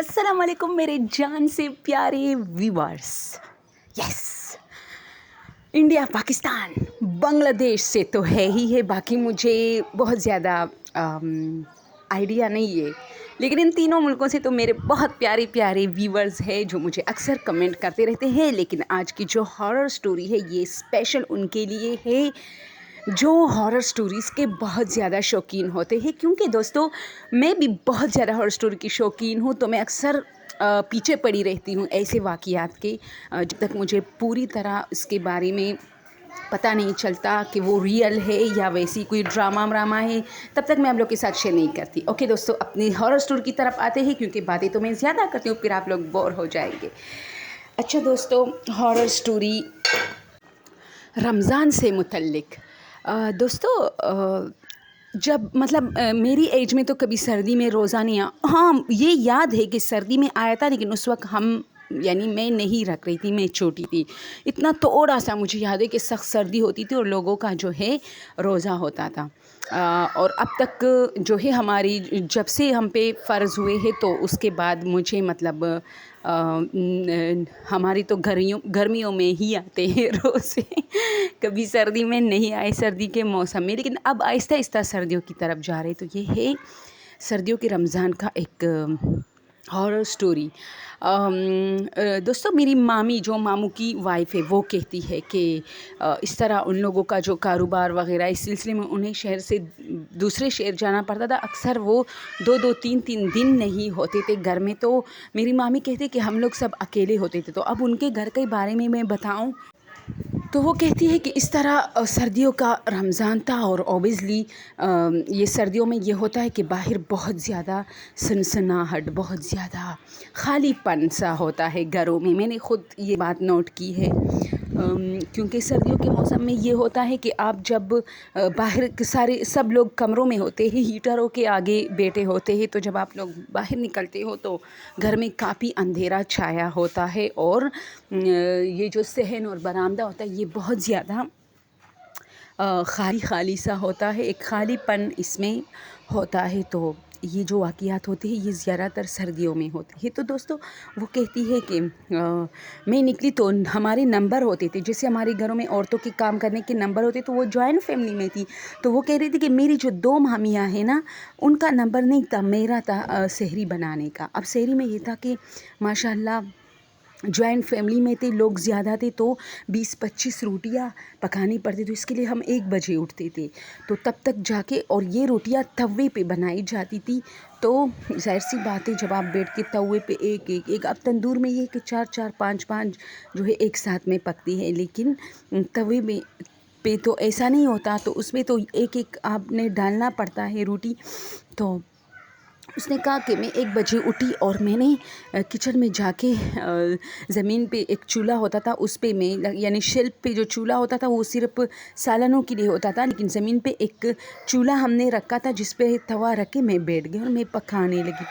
السلام علیکم میرے جان سے پیارے ویورس. یس، انڈیا، پاکستان، بنگلہ دیش سے تو ہے ہی ہے، باقی مجھے بہت زیادہ آئیڈیا نہیں ہے، لیکن ان تینوں ملکوں سے تو میرے بہت پیارے پیارے ویورز ہیں جو مجھے اکثر کمنٹ کرتے رہتے ہیں. لیکن آج کی جو ہارر سٹوری ہے یہ اسپیشل ان کے لیے ہے جو ہارر سٹوریز کے بہت زیادہ شوقین ہوتے ہیں، کیونکہ دوستو میں بھی بہت زیادہ ہارر سٹوری کی شوقین ہوں. تو میں اکثر پیچھے پڑی رہتی ہوں ایسے واقعات کے جب تک مجھے پوری طرح اس کے بارے میں پتہ نہیں چلتا کہ وہ ریئل ہے یا ویسی کوئی ڈراما ہے، تب تک میں آپ لوگ کے ساتھ شیئر نہیں کرتی. اوکے دوستو، اپنی ہارر سٹوری کی طرف آتے ہیں کیونکہ باتیں تو میں زیادہ کرتی ہوں، پھر آپ لوگ بور ہو جائیں گے. اچھا دوستو، ہارر سٹوری رمضان سے متعلق. دوستو جب میری ایج میں تو کبھی سردی میں روزہ نہیں ہاں یہ یاد ہے کہ سردی میں آیا تھا، لیکن اس وقت میں نہیں رکھ رہی تھی، میں چھوٹی تھی. اتنا تھوڑا سا مجھے یاد ہے کہ سخت سردی ہوتی تھی اور لوگوں کا جو ہے روزہ ہوتا تھا. اور اب تک جو ہے ہماری جب سے ہم پہ فرض ہوئے ہیں تو اس کے بعد مجھے ہماری تو گرمیوں میں ہی آتے ہیں روزے، کبھی سردی میں نہیں آئے، سردی کے موسم میں. لیکن اب آہستہ آہستہ سردیوں کی طرف جا رہے. تو یہ ہے سردیوں کے رمضان کا ایک ہارر سٹوری. دوستو میری مامی جو ماموں کی وائف ہے وہ کہتی ہے کہ اس طرح ان لوگوں کا جو کاروبار وغیرہ اس سلسلے میں انہیں شہر سے دوسرے شہر جانا پڑتا تھا. اکثر وہ 2-3 دن نہیں ہوتے تھے گھر میں. تو میری مامی کہتے کہ ہم لوگ سب اکیلے ہوتے تھے. تو اب ان کے گھر کے بارے میں بتاؤں تو وہ کہتی ہے کہ اس طرح سردیوں کا رمضان تھا، اور اوبیسلی یہ سردیوں میں یہ ہوتا ہے کہ باہر بہت زیادہ سنسناہٹ، بہت زیادہ خالی پن سا ہوتا ہے گھروں میں. میں نے خود یہ بات نوٹ کی ہے، کیونکہ سردیوں کے موسم میں یہ ہوتا ہے کہ آپ جب باہر سب لوگ کمروں میں ہوتے ہیں، ہیٹروں کے آگے بیٹھے ہوتے ہیں، تو جب آپ لوگ باہر نکلتے ہو تو گھر میں کافی اندھیرا چھایا ہوتا ہے، اور یہ جو صحن اور برآمدہ ہوتا ہے یہ بہت زیادہ خالی سا ہوتا ہے، ایک خالی پن اس میں ہوتا ہے. تو یہ جو واقعات ہوتے ہیں یہ زیادہ تر سردیوں میں ہوتے ہیں. تو دوستو وہ کہتی ہے کہ میں نکلی تو ہمارے نمبر ہوتے تھے، جیسے ہمارے گھروں میں عورتوں کے کام کرنے کے نمبر ہوتے، تو وہ جوائنٹ فیملی میں تھی. تو وہ کہہ رہی تھی کہ میری جو 2 مامیاں ہیں نا ان کا نمبر نہیں تھا، میرا تھا سحری بنانے کا. اب سحری میں یہ تھا کہ ماشاء اللہ جوائنٹ فیملی میں تھے، لوگ زیادہ تھے، تو 20-25 روٹیاں پکانی پڑتی. تو اس کے لیے ہم 1 بجے اٹھتے تھے، تو تب تک جا کے، اور یہ روٹیاں توے پہ بنائی جاتی تھی. تو ظاہر سی بات ہے جب آپ بیٹھ کے توے پہ ایک اب تندور میں یہ کہ 4-4 5 جو ہے ایک ساتھ میں پکتی ہے، لیکن توے میں پہ تو ایسا نہیں ہوتا. تو اس میں تو ایک آپ نے ڈالنا پڑتا ہے روٹی. تو اس نے کہا کہ میں 1 بجے اٹھی اور میں نے کچن میں جا کے زمین پہ ایک چولہا ہوتا تھا، اس پہ میں یعنی شیلف پہ جو چولہا ہوتا تھا وہ صرف سالنوں کے لیے ہوتا تھا، لیکن زمین پہ ایک چولہا ہم نے رکھا تھا جس پہ توا رکھ کے میں بیٹھ گئی اور میں پکانے لگی.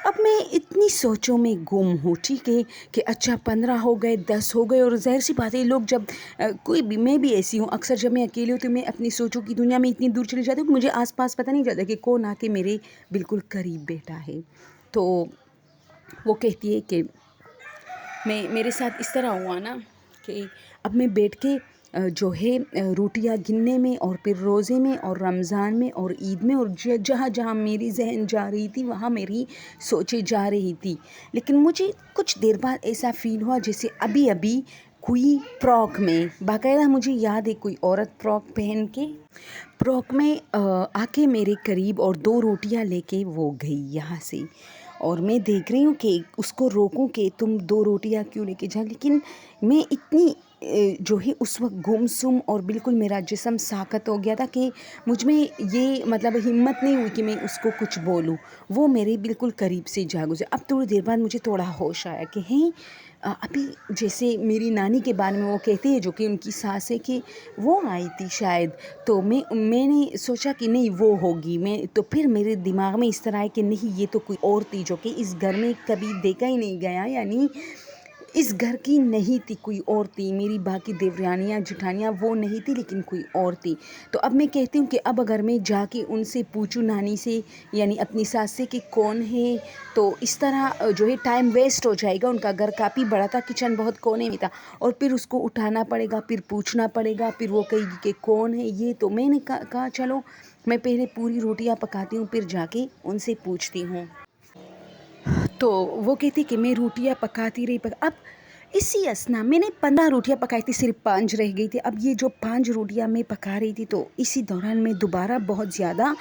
اب میں اتنی سوچوں میں گم ہوں، ٹھیک ہے کہ اچھا 15 ہو گئے، 10 ہو گئے. اور ظاہر سی بات ہے لوگ جب کوئی بھی، میں بھی ایسی ہوں، اکثر جب میں اکیلی ہوتی ہوں میں اپنی سوچوں کی دنیا میں اتنی دور چلی جاتی ہوں کہ مجھے آس پاس پتہ نہیں چلتا کہ کون آ کے میرے بالکل قریب بیٹھا ہے. تو وہ کہتی ہے کہ میرے ساتھ اس طرح ہوا نا کہ اب میں بیٹھ کے جو ہے روٹیاں گننے میں، اور پھر روزے میں اور رمضان میں اور عید میں، اور جہاں میری ذہن جا رہی تھی وہاں میری سوچیں جا رہی تھی. لیکن مجھے کچھ دیر بعد ایسا فیل ہوا جیسے ابھی کوئی فراک میں، باقاعدہ مجھے یاد ہے کوئی عورت فراک میں آ کے میرے قریب اور 2 روٹیاں لے کے وہ گئی یہاں سے. اور میں دیکھ رہی ہوں کہ اس کو روکوں کہ تم 2 روٹیاں کیوں لے کے جاؤ، لیکن میں اتنی جو ہے اس وقت گمسم اور بالکل میرا جسم ساکت ہو گیا تھا کہ مجھ میں یہ ہمت نہیں ہوئی کہ میں اس کو کچھ بولوں. وہ میرے بالکل قریب سے جا گزرے. اب تھوڑی دیر بعد مجھے تھوڑا ہوش آیا کہ ابھی جیسے میری نانی کے بارے میں وہ کہتے ہیں جو کہ ان کی ساس ہے کہ وہ آئی تھی شاید. تو میں نے سوچا کہ نہیں وہ ہوگی. تو پھر میرے دماغ میں اس طرح ہے کہ نہیں یہ تو کوئی اور تھی جو کہ اس گھر میں کبھی دیکھا ہی نہیں گیا. یعنی اس گھر کی نہیں تھی، کوئی اور تھی، میری باقی دیورانیاں جٹھانیاں وہ نہیں تھی، لیکن کوئی اور تھی۔ تو اب میں کہتی ہوں کہ اب اگر میں جا کے ان سے پوچھوں نانی سے، یعنی اپنی ساس سے کہ کون ہے، تو اس طرح جو ہے ٹائم ویسٹ ہو جائے گا۔ ان کا گھر کافی بڑا تھا، کچن بہت کونے میں تھا، اور پھر اس کو اٹھانا پڑے گا، پھر پوچھنا پڑے گا، پھر وہ کہے گی کہ کون ہے یہ۔ تو میں نے کہا چلو میں پہلے پوری روٹیاں پکاتی ہوں، پھر جا کے ان سے پوچھتی ہوں۔ تو وہ کہتی کہ میں روٹیاں پکاتی رہی، اب اسی اسنا میں نے 15 روٹیاں پکائی تھی، صرف 5 رہ گئی تھی۔ اب یہ جو 5 روٹیاں میں پکا رہی تھی، تو اسی دوران میں دوبارہ بہت زیادہ،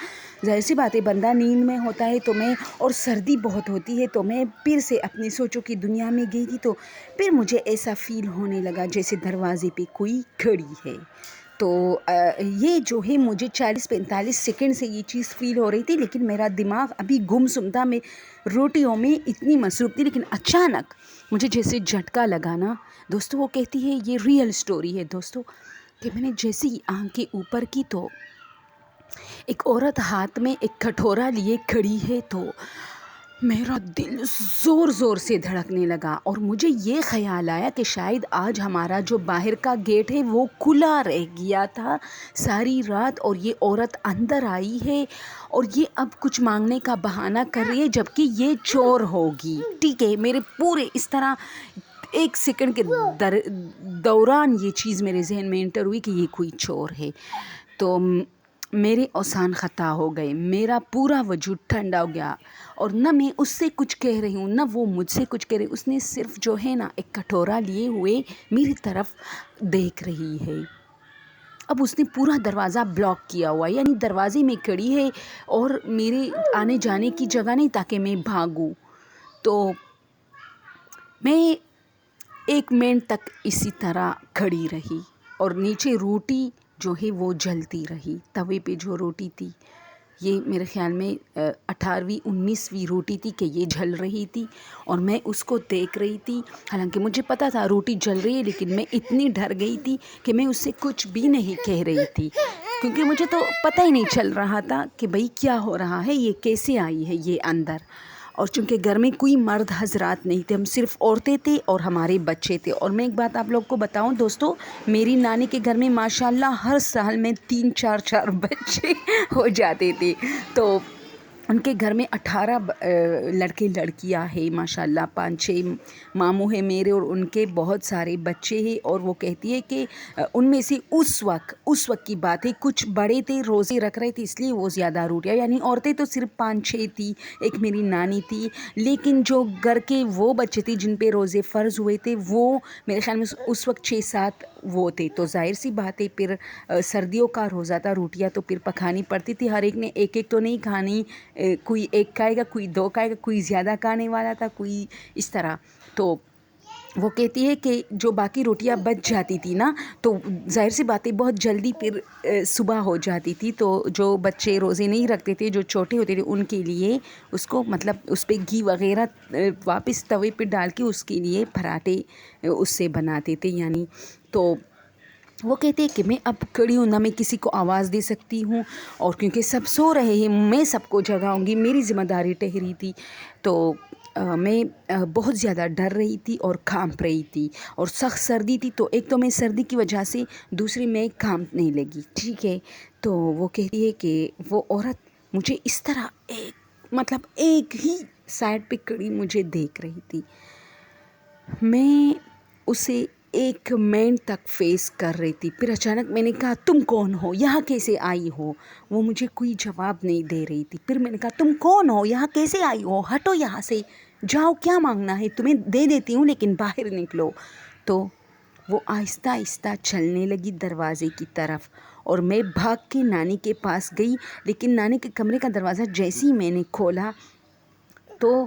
ظاہر سی بات ہے بندہ نیند میں ہوتا ہے، تو میں، اور سردی بہت ہوتی ہے، تو میں پھر سے اپنی سوچوں کی دنیا میں گئی تھی۔ تو پھر مجھے ایسا فیل ہونے لگا جیسے دروازے پہ کوئی کھڑی ہے۔ تو یہ جو ہے مجھے 40-45 سیکنڈ سے یہ چیز فیل ہو رہی تھی، لیکن میرا دماغ ابھی گمسم تھا، میں روٹیوں میں اتنی مصروف تھی۔ لیکن اچانک مجھے جیسے جھٹکا لگا نا دوستو، وہ کہتی ہے یہ ریئل سٹوری ہے دوستو، کہ میں نے جیسے ہی آنکھیں اوپر کی تو ایک عورت ہاتھ میں ایک کٹورا لیے کھڑی ہے۔ تو میرا دل زور زور سے دھڑکنے لگا، اور مجھے یہ خیال آیا کہ شاید آج ہمارا جو باہر کا گیٹ ہے وہ کھلا رہ گیا تھا ساری رات، اور یہ عورت اندر آئی ہے، اور یہ اب کچھ مانگنے کا بہانہ کر رہی ہے، جبکہ یہ چور ہوگی۔ ٹھیک ہے، میرے پورے اس طرح 1 سیکنڈ کے دوران یہ چیز میرے ذہن میں انٹر ہوئی کہ یہ کوئی چور ہے۔ تو میرے اوسان خطا ہو گئے، میرا پورا وجود ٹھنڈا ہو گیا، اور نہ میں اس سے کچھ کہہ رہی ہوں، نہ وہ مجھ سے کچھ کہہ رہی۔ اس نے صرف جو ہے نا ایک کٹورا لیے ہوئے میری طرف دیکھ رہی ہے۔ اب اس نے پورا دروازہ بلاک کیا ہوا ہے، یعنی دروازے میں کھڑی ہے، اور میرے آنے جانے کی جگہ نہیں تاکہ میں بھاگوں۔ تو میں 1 منٹ تک اسی طرح کھڑی رہی، اور نیچے روٹی جو ہے وہ جلتی رہی، توے پہ جو روٹی تھی، یہ میرے خیال میں 18ویں 19ویں روٹی تھی کہ یہ جل رہی تھی، اور میں اس کو دیکھ رہی تھی۔ حالانکہ مجھے پتا تھا روٹی جل رہی ہے، لیکن میں اتنی ڈر گئی تھی کہ میں اس سے کچھ بھی نہیں کہہ رہی تھی، کیونکہ مجھے تو پتہ ہی نہیں چل رہا تھا کہ بھئی کیا ہو رہا ہے، یہ کیسے آئی ہے یہ اندر۔ اور چونکہ گھر میں کوئی مرد حضرات نہیں تھے، ہم صرف عورتیں تھے اور ہمارے بچے تھے۔ اور میں ایک بات آپ لوگ کو بتاؤں دوستو، میری نانی کے گھر میں ماشاءاللہ ہر سال میں 3-4 بچے ہو جاتے تھے۔ تو ان کے گھر میں 18 لڑکے لڑکیاں ہیں ماشاءاللہ، 5-6 ماموں ہیں میرے، اور ان کے بہت سارے بچے ہیں۔ اور وہ کہتی ہے کہ ان میں سے اس وقت کی بات ہے، کچھ بڑے تھے، روزے رکھ رہے تھے، اس لیے وہ زیادہ روٹیاں، یعنی عورتیں تو صرف 5-6 تھی، ایک میری نانی تھی، لیکن جو گھر کے وہ بچے تھے جن پہ روزے فرض ہوئے تھے، وہ میرے خیال میں اس وقت 6-7 وہ تھے۔ تو ظاہر سی بات ہے، پھر سردیوں کا روزہ تھا، روٹیاں تو پھر پکانی پڑتی تھی، ہر ایک نے ایک ایک تو نہیں کھانی، کوئی 1 کھائے گا، کوئی 2 کھائے گا، کوئی زیادہ کھانے والا تھا، کوئی اس طرح۔ تو وہ کہتی ہے کہ جو باقی روٹیاں بچ جاتی تھی نا، تو ظاہر سی بات ہے بہت جلدی پھر صبح ہو جاتی تھی، تو جو بچے روزے نہیں رکھتے تھے، جو چھوٹے ہوتے تھے، ان کے لیے اس کو مطلب اس پہ گھی وغیرہ واپس توے پہ ڈال کے اس کے لیے پراٹھے اس سے بناتے تھے، یعنی۔ تو وہ کہتے ہیں کہ میں اب کھڑی ہوں، نہ میں کسی کو آواز دے سکتی ہوں، اور کیونکہ سب سو رہے ہیں، میں سب کو جگاؤں گی، میری ذمہ داری ٹھہری تھی۔ تو میں بہت زیادہ ڈر رہی تھی اور کانپ رہی تھی، اور سخت سردی تھی، تو ایک تو میں سردی کی وجہ سے، دوسری میں کانپنے لگی، ٹھیک ہے۔ تو وہ کہتی ہے کہ وہ عورت مجھے اس طرح مطلب ایک ہی سائڈ پہ کھڑی مجھے دیکھ رہی تھی۔ میں اسے 1 منٹ تک فیس کر رہی تھی، پھر اچانک میں نے کہا تم کون ہو، یہاں کیسے آئی ہو؟ وہ مجھے کوئی جواب نہیں دے رہی تھی۔ پھر میں نے کہا تم کون ہو، یہاں کیسے آئی ہو، ہٹو یہاں سے، جاؤ، کیا مانگنا ہے، تمہیں دے دیتی ہوں، لیکن باہر نکلو۔ تو وہ آہستہ آہستہ چلنے لگی دروازے کی طرف، اور میں بھاگ کے نانی کے پاس گئی، لیکن نانی کے کمرے کا دروازہ جیسے ہی میں نے کھولا تو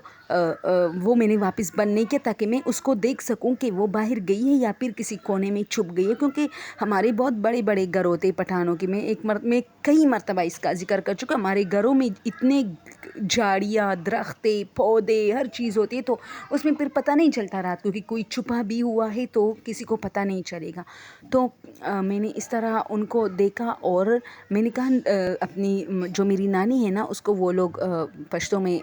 وہ میں نے واپس بند نہیں کیا، تاکہ میں اس کو دیکھ سکوں کہ وہ باہر گئی ہے یا پھر کسی کونے میں چھپ گئی ہے، کیونکہ ہمارے بہت بڑے بڑے گھر ہوتے پٹھانوں کے۔ میں کئی مرتبہ اس کا ذکر کر چکا، ہمارے گھروں میں اتنے جھاڑیاں، درختے، پودے، ہر چیز ہوتی ہے، تو اس میں پھر پتہ نہیں چلتا رات کو کہ کوئی چھپا بھی ہوا ہے، تو کسی کو پتہ نہیں چلے گا۔ تو میں نے اس طرح ان کو دیکھا، اور میں نے کہا اپنی جو میری نانی ہے نا، اس کو وہ لوگ پشتوں میں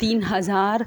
3000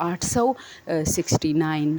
869